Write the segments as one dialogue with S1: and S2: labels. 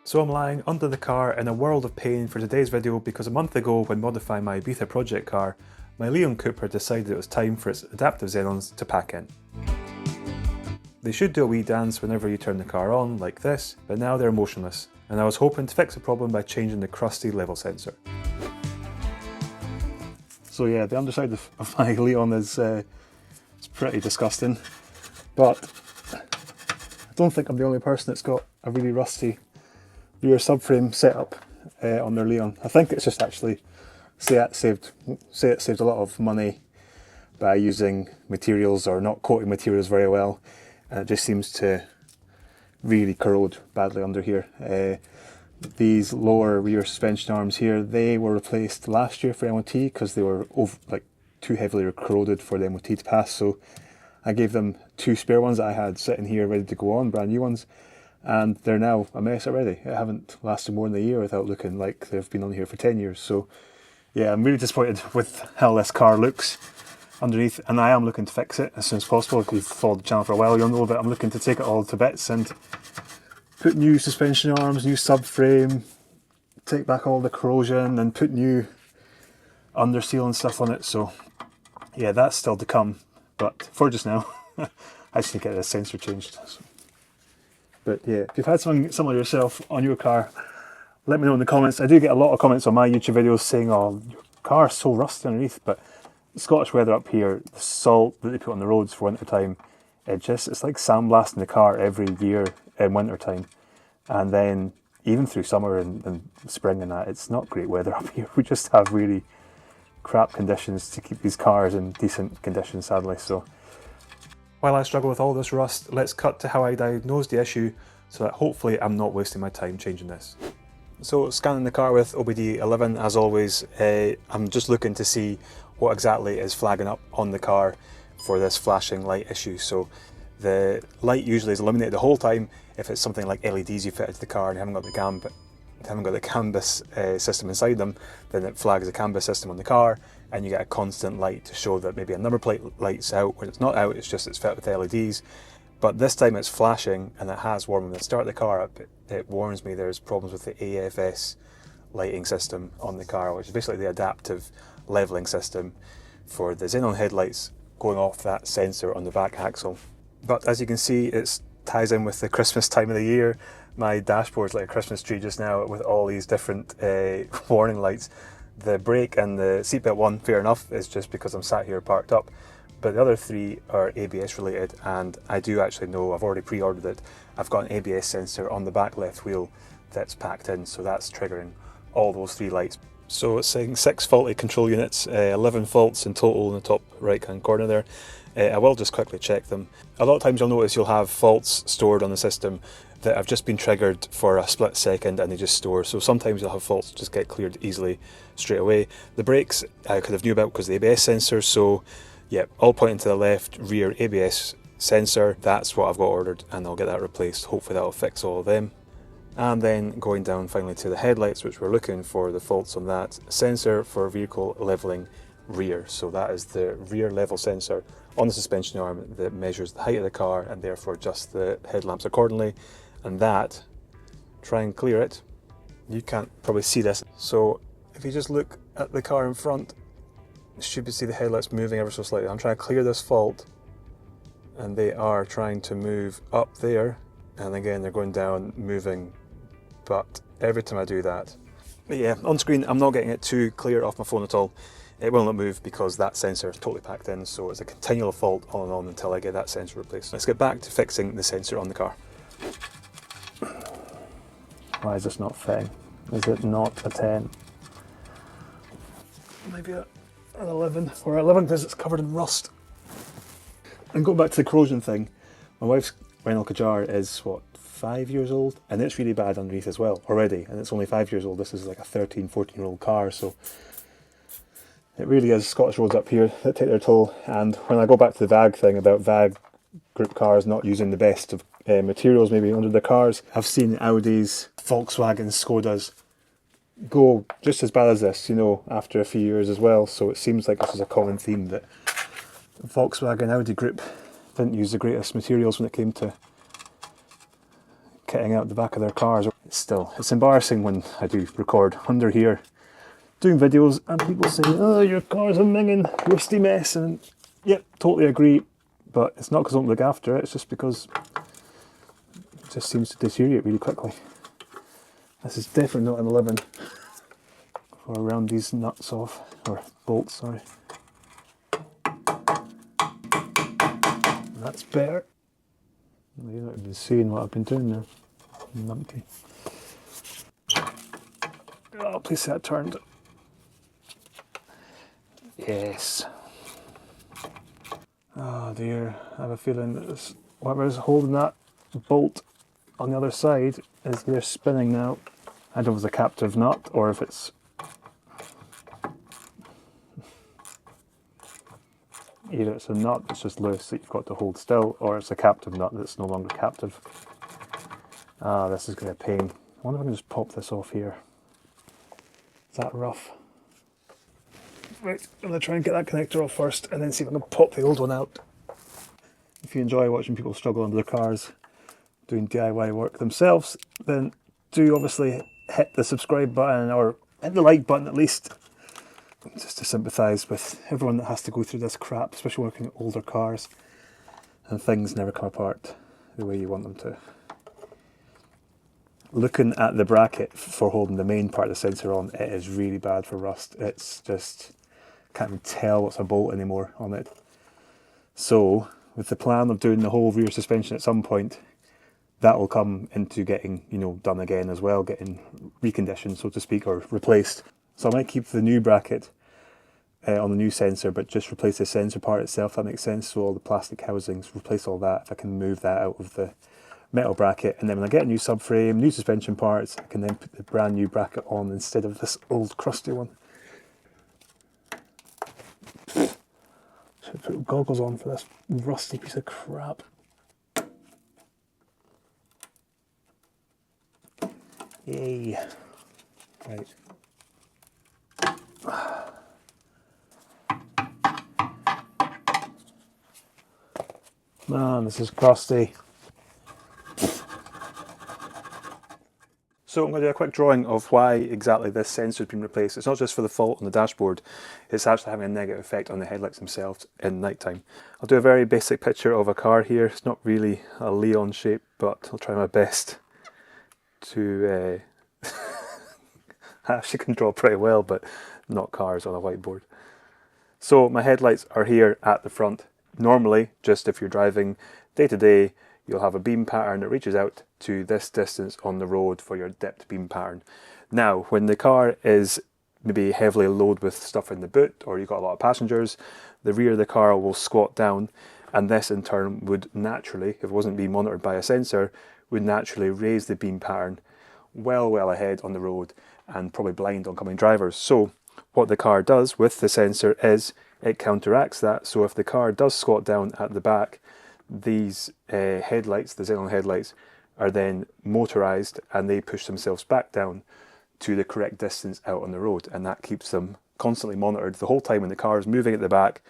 S1: So I'm lying under the car in a world of pain for today's video because a month ago, when modifying my Ibiza project car, my Leon Cupra decided it was time for its adaptive Xenons to pack in. They should do a wee dance whenever you turn the car on, like this, but now they're motionless, and I was hoping to fix the problem by changing the crusty level sensor. So yeah, the underside of my Leon is it's pretty disgusting, but I don't think I'm the only person that's got a really rusty rear subframe setup on their Leon. I think it's just actually Seat saved a lot of money by using materials or not coating materials very well, and it just seems to really corrode badly under here. These lower rear suspension arms here, they were replaced last year for MOT because they were too heavily corroded for the MOT to pass, so I gave them 2 spare ones that I had sitting here ready to go on, brand new ones, and they're now a mess already. It haven't lasted more than a year without looking like they've been on here for 10 years. So yeah, I'm really disappointed with how this car looks underneath, and I am looking to fix it as soon as possible. If you've followed the channel for a while, you'll know that I'm looking to take it all to bits and put new suspension arms, new subframe, take back all the corrosion and put new underseal and stuff on it. So yeah, that's still to come, but for just now I just need to get this sensor changed. But yeah, if you've had something similar yourself on your car, let me know in the comments. I do get a lot of comments on my YouTube videos saying, oh, your car's so rusty underneath, but the Scottish weather up here, the salt that they put on the roads for winter time, it's like sandblasting the car every year in winter time. And then even through summer and spring and that, it's not great weather up here. We just have really crap conditions to keep these cars in decent condition, sadly. So while I struggle with all this rust, let's cut to how I diagnosed the issue so that hopefully I'm not wasting my time changing this. So scanning the car with OBD11 as always, I'm just looking to see what exactly is flagging up on the car for this flashing light issue. So the light usually is illuminated the whole time. If it's something like LEDs you fitted to the car and you haven't got the CAN-bus system inside them, then it flags the CAN-bus system on the car and you get a constant light to show that maybe a number plate light's out. When it's not out, it's fit with LEDs. But this time it's flashing and it has warned me. When I start the car up, it warns me there's problems with the AFS lighting system on the car, which is basically the adaptive leveling system for the Xenon headlights going off that sensor on the back axle. But as you can see, it ties in with the Christmas time of the year. My dashboard's like a Christmas tree just now with all these different warning lights. The brake and the seatbelt one, fair enough, is just because I'm sat here parked up. But the other 3 are ABS related, and I do actually know, I've already pre-ordered it, I've got an ABS sensor on the back left wheel that's packed in, so that's triggering all those 3 lights. So it's saying 6 faulty control units, 11 faults in total in the top right hand corner there. I will just quickly check them. A lot of times you'll notice you'll have faults stored on the system that have just been triggered for a split second and they just store. So sometimes you'll have faults just get cleared easily straight away. The brakes I could have knew about because of the ABS sensor, so yeah, all pointing to the left rear ABS sensor. That's what I've got ordered and I'll get that replaced. Hopefully that'll fix all of them. And then going down finally to the headlights, which we're looking for the faults on that sensor for vehicle leveling rear. So that is the rear level sensor on the suspension arm that measures the height of the car and therefore adjusts the headlamps accordingly. And that, try and clear it. You can't probably see this. So if you just look at the car in front, you should see the headlights moving ever so slightly. I'm trying to clear this fault and they are trying to move up there. And again, they're going down, moving. But every time I do that, but yeah, on screen, I'm not getting it too clear off my phone at all. It will not move because that sensor is totally packed in, so it's a continual fault on and on until I get that sensor replaced. Let's get back to fixing the sensor on the car. Why is this not fitting? Is it not a 10? Maybe an 11, or 11 because it's covered in rust. And going back to the corrosion thing, my wife's Renault Kadjar is, what, 5 years old? And it's really bad underneath as well, already. And it's only 5 years old. This is like a 13, 14-year-old car, so it really is Scottish roads up here that take their toll. And when I go back to the VAG thing about VAG group cars not using the best of materials maybe under the cars, I've seen Audis, Volkswagens, Skodas go just as bad as this, you know, after a few years as well. So it seems like this is a common theme, that Volkswagen Audi group didn't use the greatest materials when it came to kitting out the back of their cars. It's embarrassing when I do record under here doing videos and people say, oh, your car's a minging rusty mess, and yep, totally agree, but it's not because I don't look after it, it's just because it just seems to deteriorate really quickly. This is definitely not an 11. Or round these nuts off, or bolts, sorry. That's better. You're not even seeing what I've been doing there. Numpty. Oh, please say that turned. Yes. Oh dear, I have a feeling that whatever's holding that bolt on the other side is either spinning now. I don't know if it's a captive nut or if it's either it's a nut that's just loose that you've got to hold still, or it's a captive nut that's no longer captive. Ah, this is going to be a pain. I wonder if I can just pop this off here. Is that rough? Right, I'm going to try and get that connector off first and then see if I can pop the old one out. If you enjoy watching people struggle under their cars, doing DIY work themselves, then do obviously hit the subscribe button or hit the like button at least, just to sympathise with everyone that has to go through this crap, especially working at older cars and things never come apart the way you want them to. Looking at the bracket for holding the main part of the sensor on, it is really bad for rust. It's just, can't even tell what's a bolt anymore on it. So with the plan of doing the whole rear suspension at some point, that will come into getting, you know, done again as well, getting reconditioned, so to speak, or replaced. So I might keep the new bracket on the new sensor, but just replace the sensor part itself, if that makes sense. So all the plastic housings, replace all that, if I can move that out of the metal bracket. And then when I get a new subframe, new suspension parts, I can then put the brand new bracket on instead of this old crusty one. Should put goggles on for this rusty piece of crap. Yay. Right. Man, this is crusty. So I'm going to do a quick drawing of why exactly this sensor has been replaced. It's not just for the fault on the dashboard, it's actually having a negative effect on the headlights themselves in night time. I'll do a very basic picture of a car here. It's not really a Leon shape, but I'll try my best to... I actually can draw pretty well, but not cars on a whiteboard. So my headlights are here at the front. Normally, just if you're driving day to day, you'll have a beam pattern that reaches out to this distance on the road for your dipped beam pattern. Now, when the car is maybe heavily loaded with stuff in the boot, or you've got a lot of passengers, the rear of the car will squat down, and this in turn would naturally, if it wasn't being monitored by a sensor, would naturally raise the beam pattern well ahead on the road and probably blind oncoming drivers. So what the car does with the sensor is it counteracts that. So if the car does squat down at the back, these headlights, the Xenon headlights, are then motorized and they push themselves back down to the correct distance out on the road, and that keeps them constantly monitored the whole time when the car is moving at the back.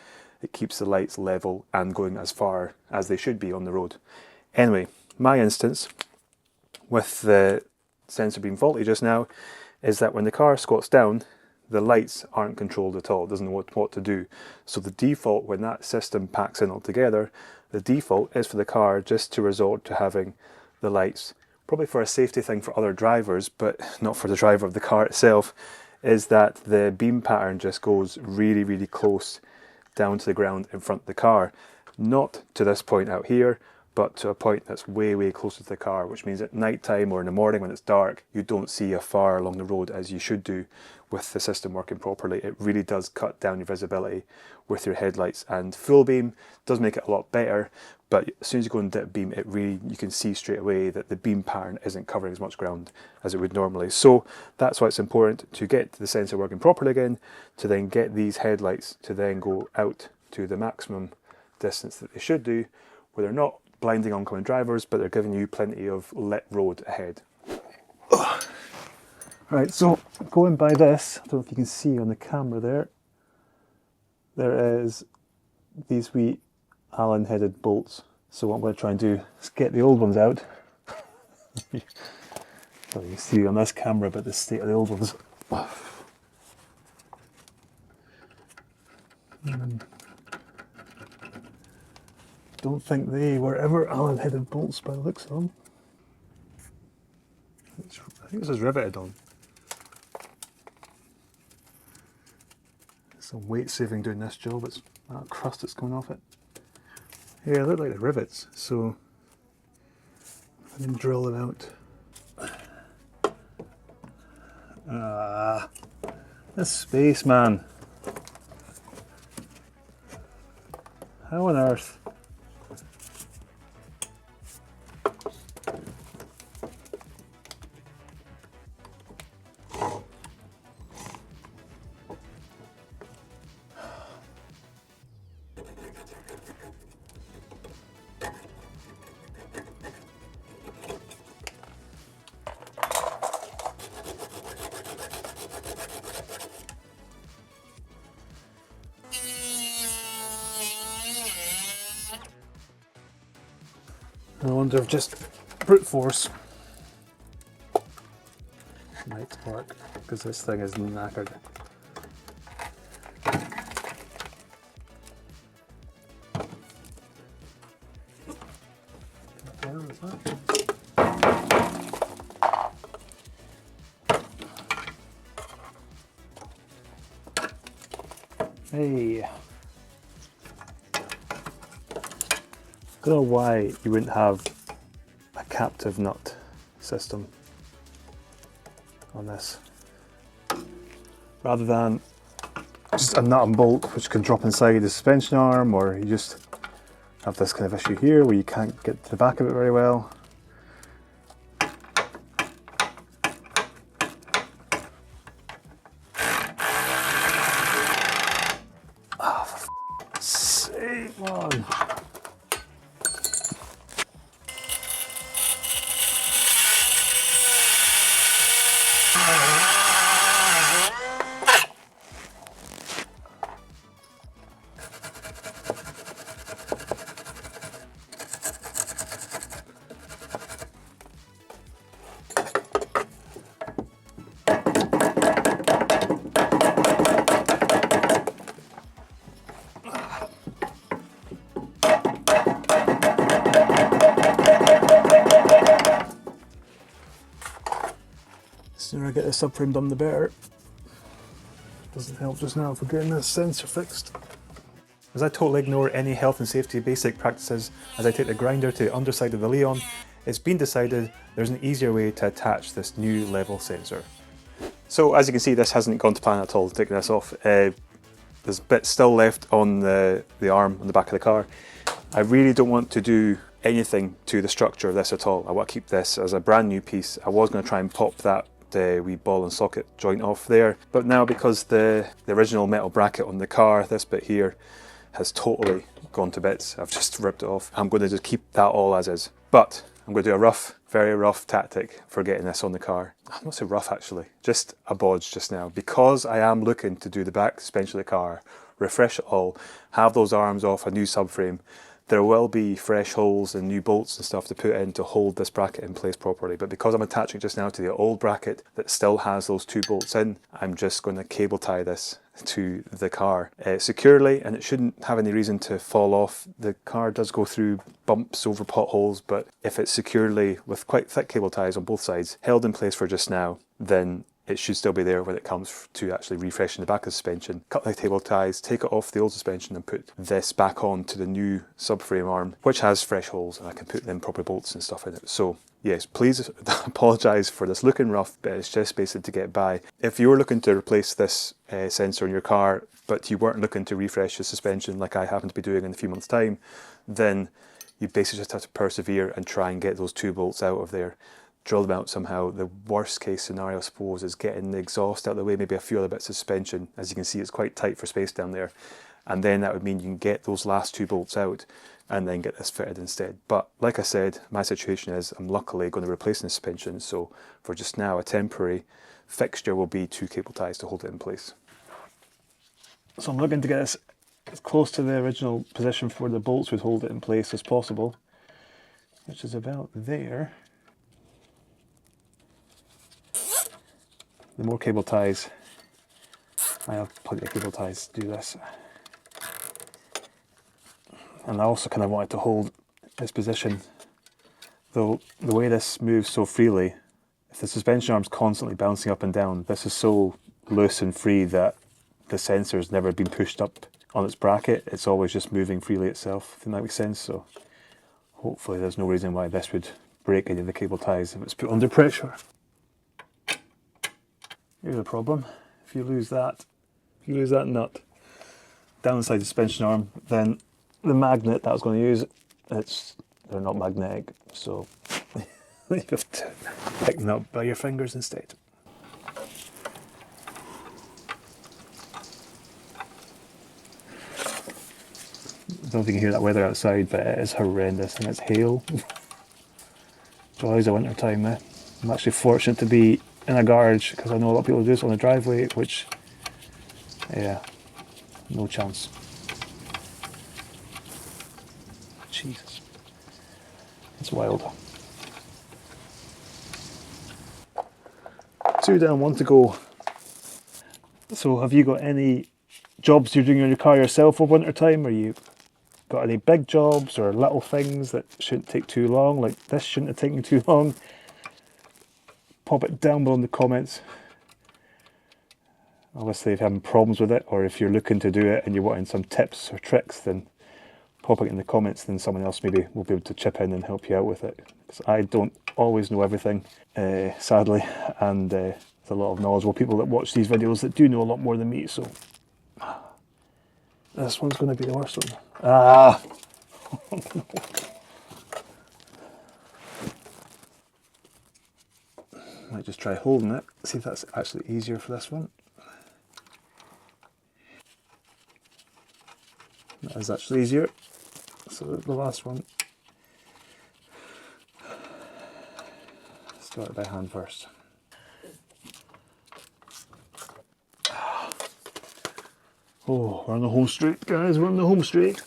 S1: It keeps the lights level and going as far as they should be on the road. Anyway, my instance with the sensor being faulty just now is that when the car squats down, the lights aren't controlled at all. It doesn't know what to do. So the default, when that system packs in altogether, the default is for the car just to resort to having the lights, probably for a safety thing for other drivers, but not for the driver of the car itself, is that the beam pattern just goes really close down to the ground in front of the car. Not to this point out here, but to a point that's way closer to the car, which means at night time or in the morning when it's dark, you don't see as far along the road as you should do with the system working properly. It really does cut down your visibility with your headlights, and full beam does make it a lot better, but as soon as you go in dip beam, you can see straight away that the beam pattern isn't covering as much ground as it would normally. So that's why it's important to get the sensor working properly again, to then get these headlights to then go out to the maximum distance that they should do, where they're not blinding oncoming drivers, but they're giving you plenty of lit road ahead. Right, so going by this, I don't know if you can see on the camera there is these wee Allen headed bolts. So what I'm going to try and do is get the old ones out So you can see on this camera about the state of the old ones. Don't think they were ever Allen-headed bolts by the looks of them. I think this is riveted on. Some weight saving doing this job. It's that crust that's coming off it. Yeah, they look like the rivets, so I can drill them out. Ah, this spaceman. How on earth? I wonder if just brute force might work, because this thing is knackered. What the hell is that? Hey. I don't know why you wouldn't have a captive nut system on this, rather than just a nut and bolt which can drop inside the suspension arm, or you just have this kind of issue here where you can't get to the back of it very well. Oh, for f***'s sake, man. The sooner I get this subframe done, the better. Doesn't help just now for getting this sensor fixed. As I totally ignore any health and safety basic practices as I take the grinder to the underside of the Leon, it's been decided there's an easier way to attach this new level sensor. So as you can see, this hasn't gone to plan at all, taking this off. There's bits still left on the arm on the back of the car. I really don't want to do anything to the structure of this at all. I want to keep this as a brand new piece. I was going to try and pop that wee ball and socket joint off there, but now because the original metal bracket on the car, this bit here, has totally gone to bits, I've just ripped it off. I'm going to just keep that all as is, but I'm going to do a rough, very rough tactic for getting this on the car. I'm not so rough actually, just a bodge just now, because I am looking to do the back suspension of the car, refresh it all, have those arms off a new subframe. There will be fresh holes and new bolts and stuff to put in to hold this bracket in place properly, but because I'm attaching just now to the old bracket that still has those two bolts in, I'm just going to cable tie this to the car securely, and it shouldn't have any reason to fall off. The car does go through bumps over potholes, but if it's securely with quite thick cable ties on both sides held in place for just now, then it should still be there when it comes to actually refreshing the back of the suspension. Cut the cable ties, take it off the old suspension and put this back on to the new subframe arm, which has fresh holes, and I can put them proper bolts and stuff in it. So yes, please apologise for this looking rough, but it's just basically to get by. If you were looking to replace this sensor in your car, but you weren't looking to refresh the suspension like I happen to be doing in a few months' time, then you basically just have to persevere and try and get those two bolts out of there. Drill them out somehow. The worst case scenario, I suppose, is getting the exhaust out of the way, maybe a few other bits of suspension. As you can see, it's quite tight for space down there. And then that would mean you can get those last two bolts out and then get this fitted instead. But like I said, my situation is I'm luckily going to replace the suspension. So for just now, a temporary fixture will be two cable ties to hold it in place. So I'm looking to get this as close to the original position for the bolts would hold it in place as possible, which is about there. the more cable ties. I have plenty of cable ties to do this. And I also kind of wanted to hold its position. Though the way this moves so freely, if the suspension arm's constantly bouncing up and down, this is so loose and free that the sensor's never been pushed up on its bracket. It's always just moving freely itself, if that makes sense. So hopefully there's no reason why this would break any of the cable ties if it's put under pressure. Here's a problem. If you lose that nut down inside the suspension arm, then the magnet that I was going to use, they're not magnetic, so you have to pick them up by your fingers instead. I don't know if you can hear that weather outside, but it is horrendous and it's hail. Joys of winter time, eh? I'm actually fortunate to be in a garage because I know a lot of people do this on the driveway, which, yeah, no chance. Jesus, it's wild. 2 down, 1 to go. So have you got any jobs you're doing on your car yourself over winter time? Or you got any big jobs or little things that shouldn't take too long? Like this shouldn't have taken too long. Pop it down below in the comments. Obviously if you're having problems with it, or if you're looking to do it and you're wanting some tips or tricks, then pop it in the comments, then someone else maybe will be able to chip in and help you out with it. Because I don't always know everything, sadly, and there's a lot of knowledgeable people that watch these videos that do know a lot more than me, so this one's going to be the worst one. Ah! Might just try holding it, see if that's actually easier for this one. That is actually easier. So the last one, start by hand first. Oh, we're on the home straight, guys, we're on the home straight.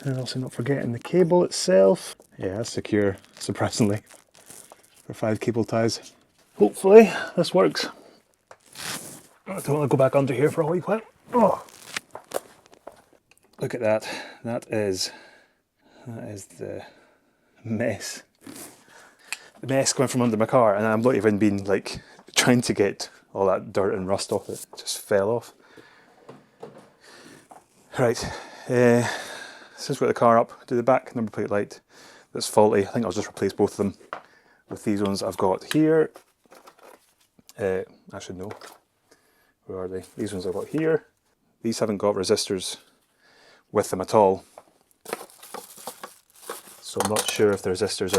S1: And also not forgetting the cable itself. Yeah, that's secure, surprisingly, for 5 cable ties. Hopefully this works. I don't want to go back under here for a wee while. Oh. Look at that. That is the mess. The mess going from under my car, and I'm not even been like trying to get all that dirt and rust off it. It just fell off. Right, since we've got the car up, do the back number plate light that's faulty. I think I'll just replace both of them with these ones I've got here. Actually no, where are they? These ones I've got here. These haven't got resistors with them at all, so I'm not sure if the resistors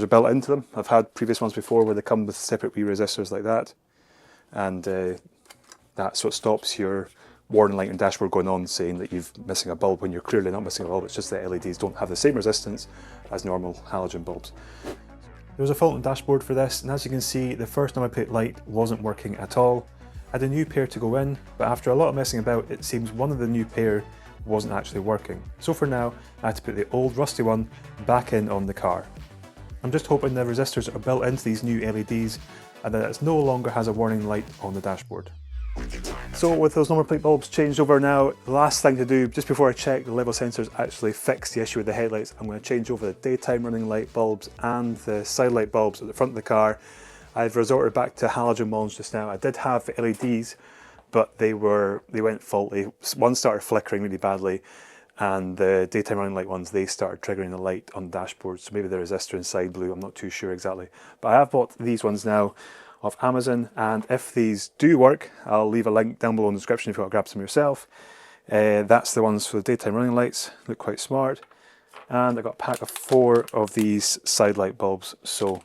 S1: are built into them. I've had previous ones before where they come with separate wee resistors like that, and that's what stops your warning light and dashboard going on saying that you're missing a bulb when you're clearly not missing a bulb. It's just that LEDs don't have the same resistance as normal halogen bulbs. There was a fault in the dashboard for this, and as you can see, the first number plate light wasn't working at all. I had a new pair to go in, but after a lot of messing about, it seems one of the new pair wasn't actually working. So for now, I had to put the old rusty one back in on the car. I'm just hoping the resistors are built into these new LEDs and that it no longer has a warning light on the dashboard. So with those number plate bulbs changed over now, the last thing to do, just before I check the level sensors actually fix the issue with the headlights, I'm going to change over the daytime running light bulbs and the side light bulbs at the front of the car. I've resorted back to halogen ones just now. I did have LEDs, but they went faulty. One started flickering really badly, and the daytime running light ones, they started triggering the light on the dashboard. So maybe the resistor inside blew, I'm not too sure exactly. But I have bought these ones now off Amazon, and if these do work, I'll leave a link down below in the description if you want to grab some yourself. That's the ones for the daytime running lights, look quite smart. And I got a pack of 4 of these side light bulbs, so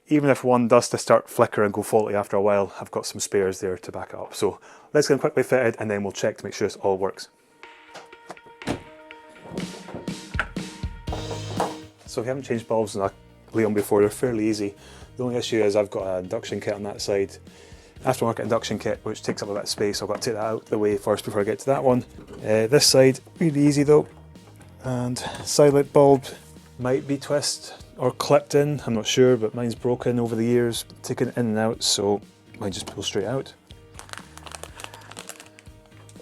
S1: even if one does to start flicker and go faulty after a while, I've got some spares there to back it up. So let's get them quickly fitted and then we'll check to make sure this all works. So if you haven't changed bulbs in a Leon before, they're fairly easy. The only issue is I've got an induction kit on that side. Aftermarket induction kit, which takes up a bit of space, so I've got to take that out of the way first before I get to that one. This side, really easy though. And side light bulb might be twist or clipped in, I'm not sure, but mine's broken over the years, taken in and out, so mine just pulls straight out.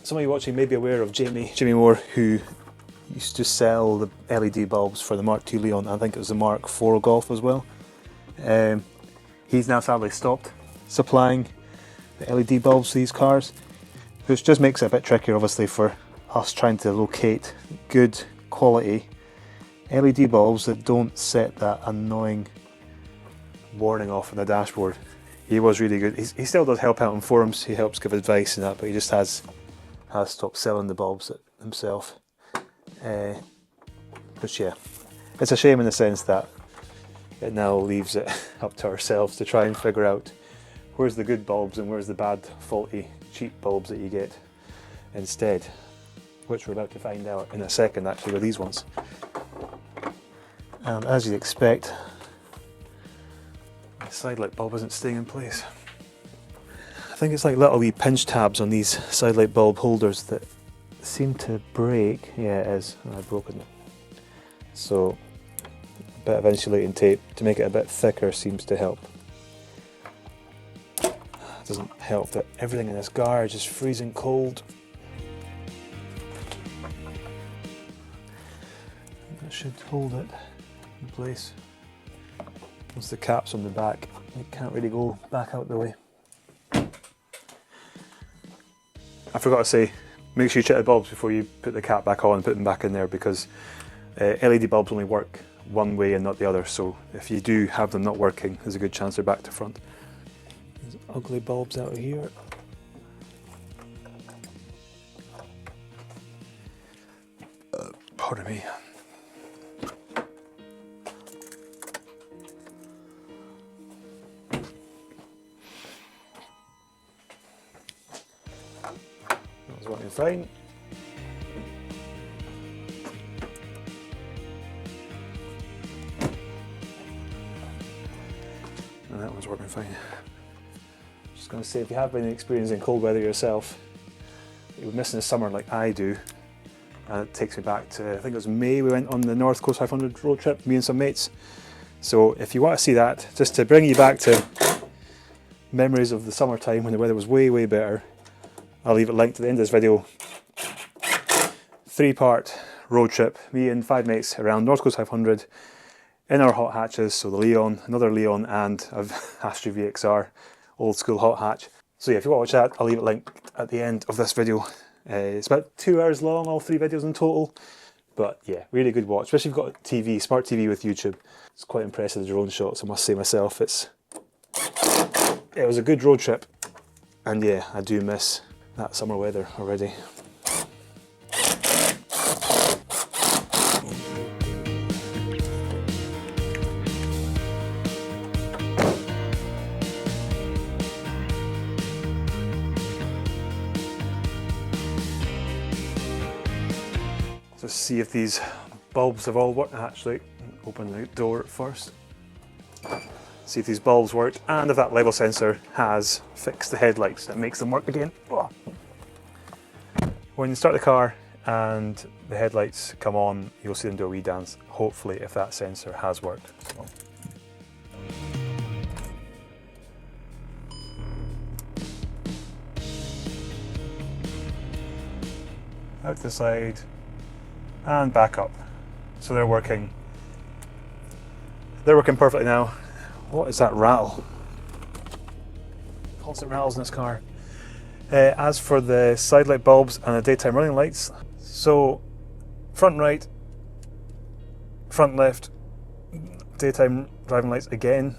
S1: Some of you watching may be aware of Jamie Moore, who used to sell the LED bulbs for the Mark II Leon. I think it was the Mark IV Golf as well. He's now sadly stopped supplying the LED bulbs to these cars, which just makes it a bit trickier obviously for us trying to locate good quality LED bulbs that don't set that annoying warning off on the dashboard. He was really good. He still does help out on forums, he helps give advice and that, but he just has stopped selling the bulbs himself. Which, yeah, it's a shame in the sense that it now leaves it up to ourselves to try and figure out where's the good bulbs and where's the bad, faulty, cheap bulbs that you get instead, which we're about to find out in a second actually with these ones. And as you'd expect, the side light bulb isn't staying in place. I think it's like little wee pinch tabs on these side light bulb holders that seem to break. Yeah, it is. I've broken it. So a bit of insulating tape to make it a bit thicker seems to help. It doesn't help that everything in this garage is freezing cold. That should hold it in place. Once the cap's on the back, it can't really go back out the way. I forgot to say, make sure you check the bulbs before you put the cap back on and put them back in there, because LED bulbs only work one way and not the other, so if you do have them not working, there's a good chance they're back to front. There's ugly bulbs out here. Pardon me. That was working fine. And that one's working fine. Just going to say, if you have been experiencing cold weather yourself, you would miss in the summer like I do, and it takes me back to, I think it was May, we went on the North Coast 500 road trip, me and some mates. So if you want to see that, just to bring you back to memories of the summertime when the weather was way, way better, I'll leave it linked at the end of this video. 3-part road trip, me and 5 mates around North Coast 500 in our hot hatches, so the Leon, another Leon, and an Astra VXR, old school hot hatch. So yeah, if you want to watch that, I'll leave it linked at the end of this video. It's about 2 hours long, all 3 videos in total. But yeah, really good watch, especially if you've got a TV, smart TV with YouTube. It's quite impressive, the drone shots, I must say myself. It was a good road trip, and yeah, I do miss that summer weather already. Just see if these bulbs have all worked. Actually, open the door first. See if these bulbs worked and if that level sensor has fixed the headlights that makes them work again. Oh. When you start the car and the headlights come on, you'll see them do a wee dance, hopefully, if that sensor has worked. Out to the side and back up. So they're working perfectly now. What is that rattle? Constant rattles in this car. As for the side light bulbs and the daytime running lights, so front right, front left, daytime driving lights again,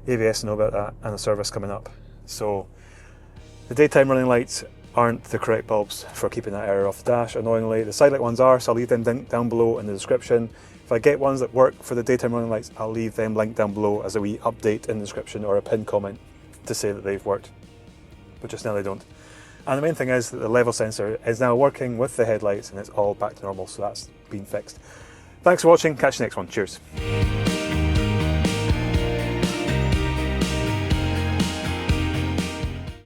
S1: ABS know about that, and the service coming up. So the daytime running lights aren't the correct bulbs for keeping that error off the dash, annoyingly. The side light ones are, so I'll leave them down below in the description. If I get ones that work for the daytime running lights, I'll leave them linked down below as a wee update in the description or a pinned comment to say that they've worked. But just now they don't. And the main thing is that the level sensor is now working with the headlights and it's all back to normal, so that's been fixed. Thanks for watching, catch you next one, cheers.